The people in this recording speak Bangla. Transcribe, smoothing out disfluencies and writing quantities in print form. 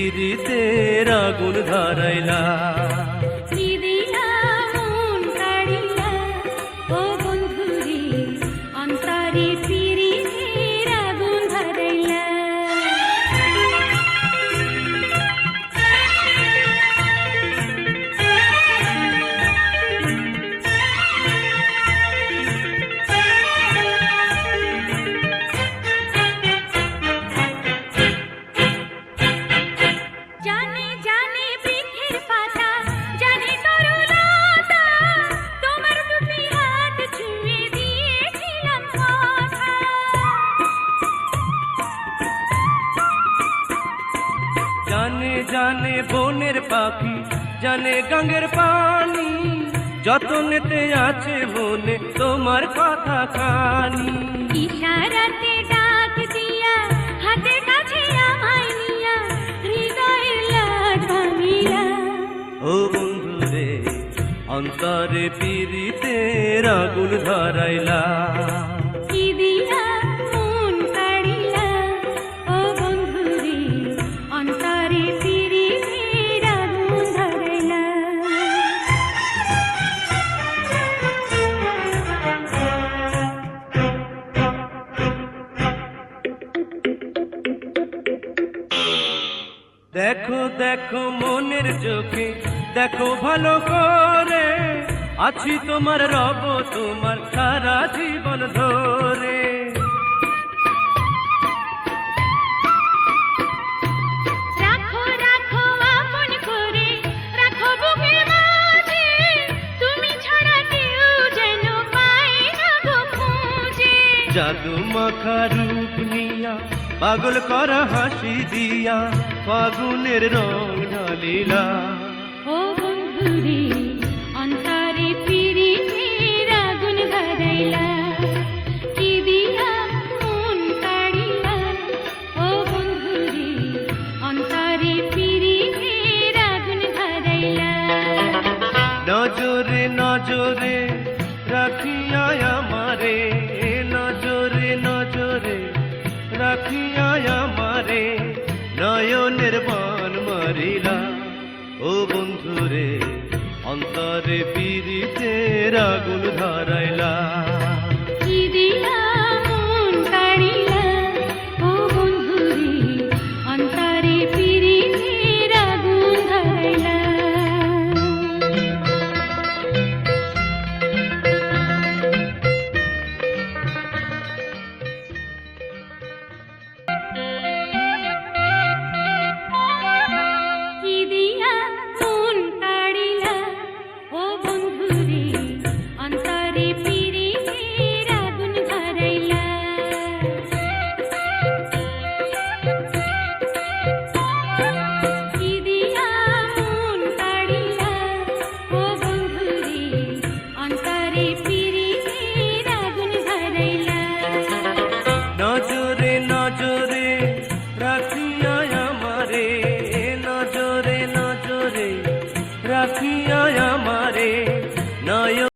পীড়িতের আগুন ধরাইলা। জানে জানে বনের পাখি, জানে গঙ্গের পানি, যতনেতে আছে মনে তোমার কথা খানি। ইশারাতে ডাক দিয়া হাতের কাছে আমায় নিয়া হৃদয়ের লাট ভাঙিয়া। ও বন্ধুরে অন্তরে পীড়িতের আগুন ধরাইলা। দেখো দেখো মনের চোখে দেখো ভালো করে, আছি তোমার রব তোমার সারা জীবন ধরে। রাখো রাখো আপন করে, রাখো বুকের মাঝে, তুমি ছাড়া কেউ যেন পায় না গো খুঁজে। জাদু মাখা রূপ নিয়া পাগল করা হাসি দিয়া ফাগুনের রং ঢালিলা। ও বন্ধুরে অন্তরে পীড়িতের আগুন ধরাইলা, কি দিয়া মন কাড়িলা। ও বন্ধুরে অন্তরে পীড়িতের আগুন ধরাইলা। নজরে নজরে রাখিয়া আমারে, নজরে নজরে রাখিয়া আমারে, নয়নের বান মারিলা। ও বন্ধুরে অন্তরে পীড়িতের আগুন ধরাইলা।